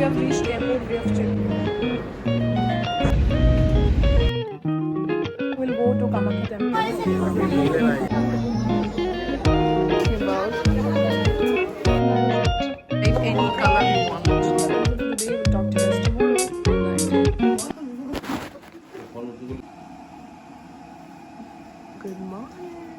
have reached airport. We have checked. We'll go to Kamakya temple. Like any color you want. Today we'll talk to you guys tomorrow. Good morning.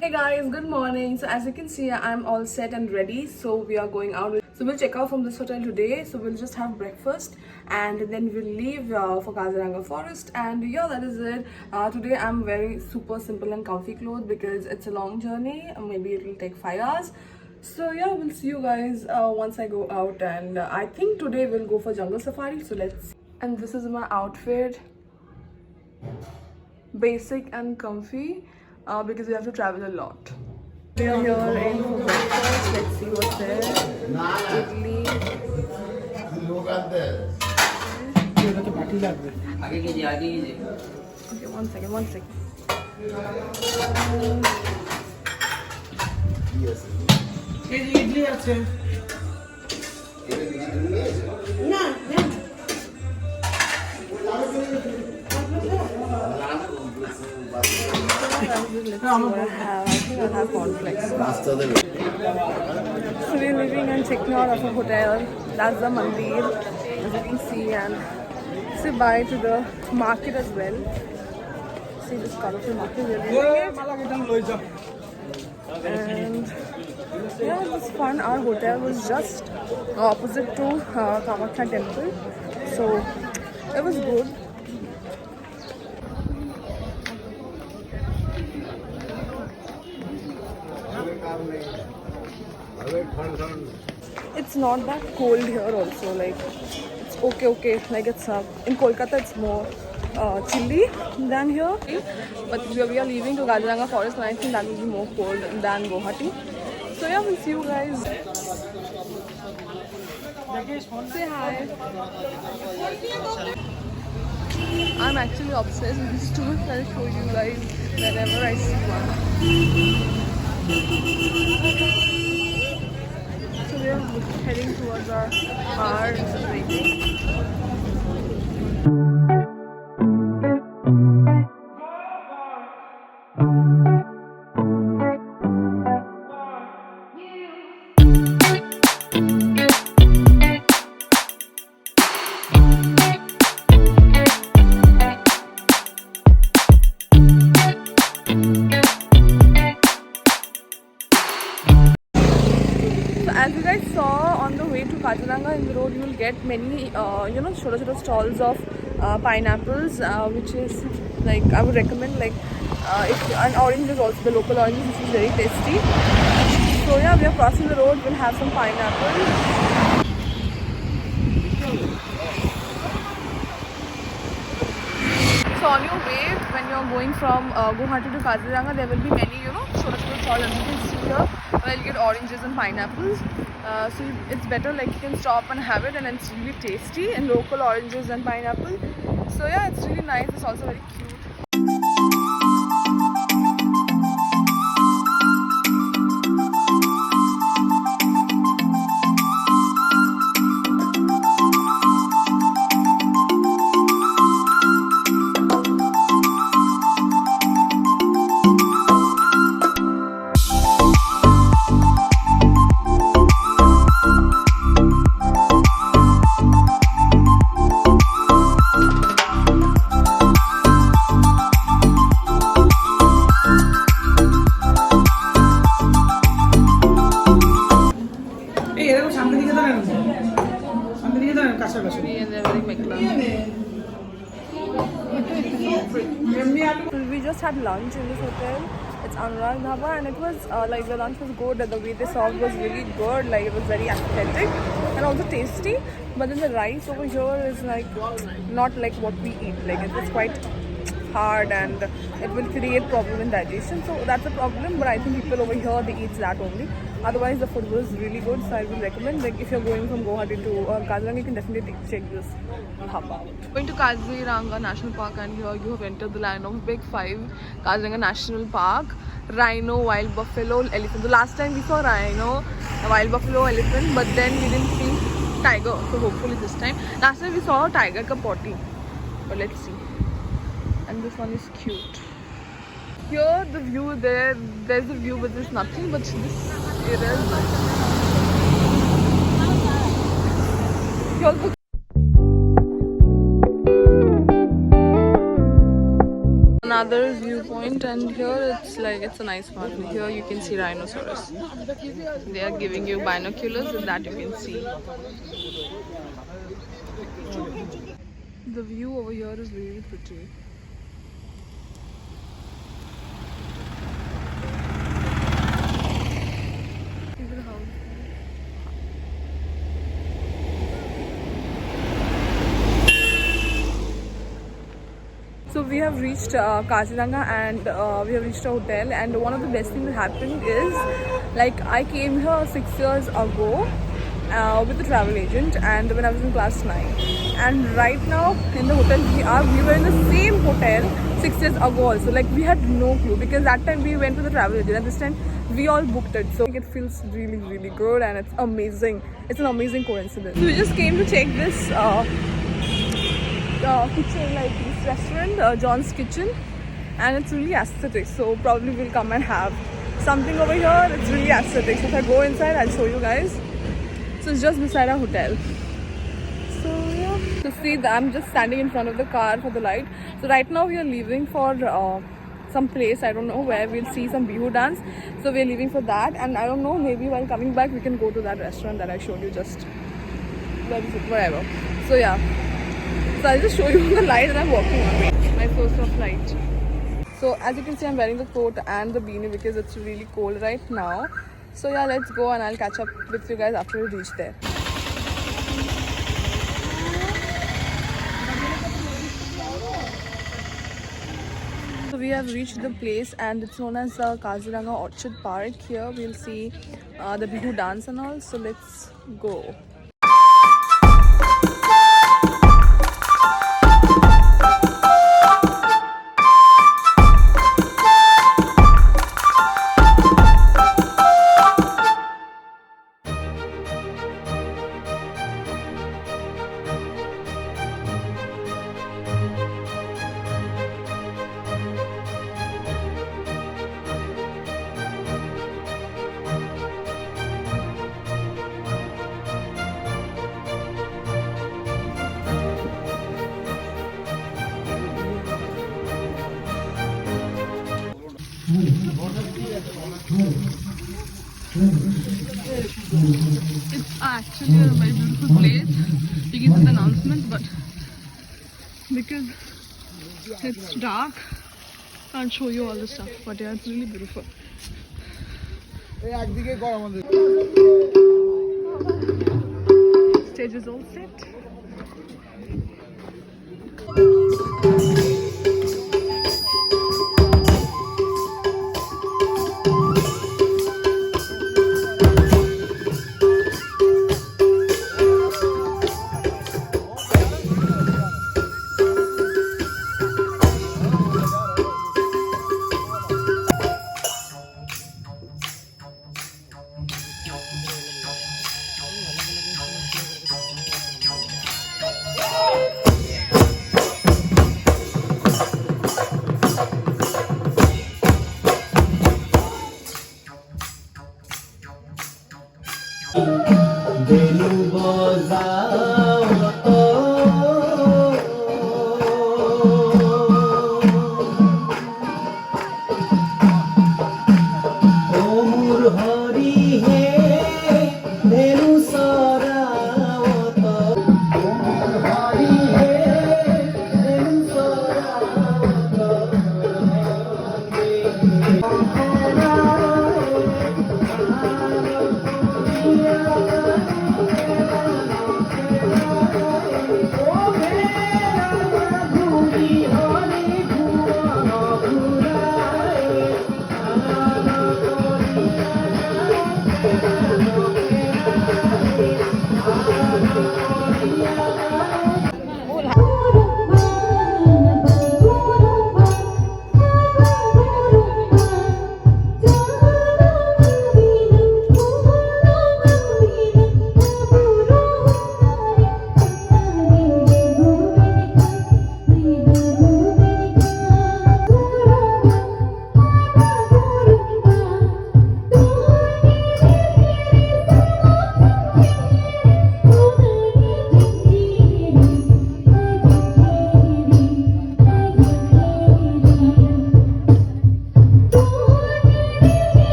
Hey guys, good morning. So as you can see, I'm all set and ready. So we are going out. So we'll check out from this hotel today. So we'll just have breakfast and then we'll leave for Kaziranga Forest. And yeah, that is it. Today I'm wearing super simple and comfy clothes because it's a long journey. Maybe it will take 5 hours. So yeah, we'll see you guys once I go out. And I think today we'll go for jungle safari. So let's see. And this is my outfit. Basic and comfy because we have to travel a lot. We are here in for breakfast. Let's see what's there. Idli. Okay, one second. Idli আছে না I think I'll have cornflakes. So we're living and checking out of a hotel. That's the mandir, as you can see, and say bye to the market as well. See this colorful market we're living it. And yeah, it was fun. Our hotel was just opposite to Kamakya temple, so it was good. It's not that cold here also, like it's okay, like it's in Kolkata it's more chilly than here, but we are leaving to Kaziranga Forest and I think that will be more cold than Guwahati. So yeah, we'll see you guys. Say hi. I'm actually obsessed with these stores. I'll show you guys whenever I see one. So we are heading towards our car. This is waiting. As you guys saw on the way to Kaziranga in the road, you will get many, छोटे stalls of pineapples, which is like I would recommend. Like, and orange is also the local orange, which is very tasty. So yeah, we are crossing the road. We'll have some pineapples. So on your way, when you're going from Guwahati to Kaziranga, there will be many, छोटे stalls, as you can see here. Where you'll get oranges and pineapples. So it's better, like you can stop and have it, and it's really tasty, and local oranges and pineapple. So yeah, it's really nice. It's also very cute. We just had lunch in this hotel. It's Anurag Dhaba, and it was like the lunch was good. The way they served was really good. Like it was very aesthetic and also tasty. But then the rice over here is like not like what we eat. Like it was quite hard and it will create problem in digestion. So that's a problem. But I think people over here they eat that only. Otherwise, the food was really good. So I will recommend. Like if you're going from Guwahati to Kaziranga, you can definitely check this dhaba. Going to Kaziranga National Park, and here you have entered the line of Big Five. Kaziranga National Park, rhino, wild buffalo, elephant. The last time we saw rhino, wild buffalo, elephant, but then we didn't see tiger, so hopefully this time. Last time we saw a tiger ka potty, but let's see. And this one is cute. Here the view, there's a view but there's nothing, but this area is nice. Here the another viewpoint, and here it's a nice one. Here you can see rhinoceros. They are giving you binoculars, and that you can see. The view over here is really pretty. So we have reached Kaziranga, and we have reached a hotel, and one of the best things that happened is, like, I came here 6 years ago with a travel agent, and when I was in class 9, and right now in the hotel we were in the same hotel 6 years ago also. Like, we had no clue, because that time we went with a travel agent and this time we all booked it, so it feels really, really good, and it's amazing. It's an amazing coincidence. So we just came to check this kitchen, like this restaurant, John's Kitchen, and it's really aesthetic, so probably we'll come and have something over here. It's really aesthetic, so if I go inside I'll show you guys. So it's just beside our hotel. So yeah, so see, I'm just standing in front of the car for the light. So right now we are leaving for some place, I don't know where. We'll see some Bihu dance, so we're leaving for that, and I don't know, maybe while coming back we can go to that restaurant that I showed you, just whatever. So yeah, so I'll just show you the light that I'm walking on. My source of light. So as you can see, I'm wearing the coat and the beanie because it's really cold right now. So yeah, let's go, and I'll catch up with you guys after we reach there. So we have reached the place, and it's known as Kaziranga Orchid Park. Here we'll see the Bihu dance and all. So let's go. It's actually a very beautiful place. You can see the announcements, but because it's dark, I can't show you all the stuff. But yeah, it's really beautiful. Stage is all set.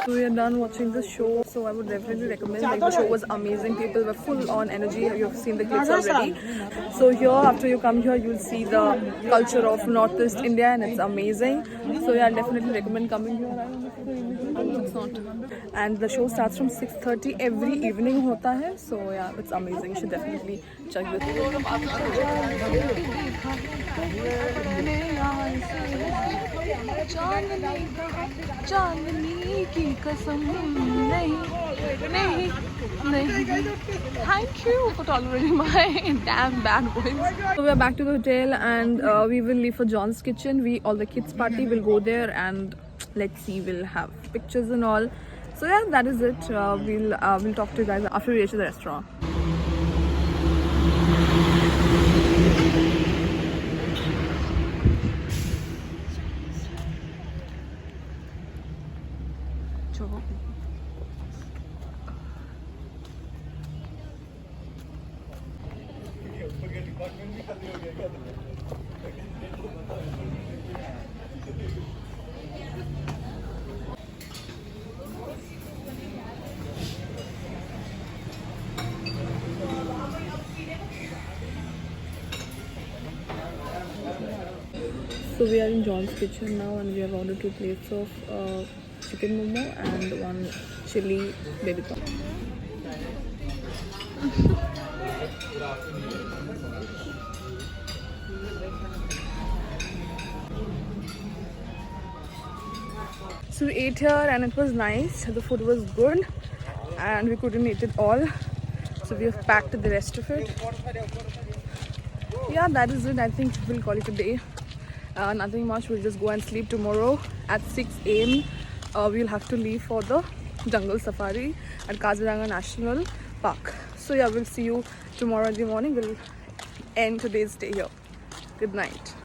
So we are done watching the show, so I would definitely recommend. Like, the show was amazing. People were full on energy. You've seen the clips already. So here, after you come here, you'll see the culture of Northeast India, and it's amazing. So yeah, I definitely recommend coming here. I don't know if it's not. And the show starts from 6:30 every evening. Hota hai. So yeah, it's amazing. You should definitely check this. चांदनी की कसम नहीं नहीं नहीं. Thank you for tolerating my damn bad voice. So we are back to the hotel, and we will leave for John's Kitchen. All the kids party will go there, and let's see, we'll have pictures and all. So yeah, that is it. We'll talk to you guys after we reach the restaurant. So we are in John's Kitchen now, and we have ordered 2 plates of chicken momo and 1 chili baby corn. So we ate here, and it was nice. The food was good, and we couldn't eat it all. So we have packed the rest of it. Yeah, that is it. I think we'll call it a day. Nothing much. We'll just go and sleep. Tomorrow at 6 a.m. We'll have to leave for the jungle safari at Kaziranga National Park. So yeah, we'll see you tomorrow in the morning. We'll end today's stay here. Good night.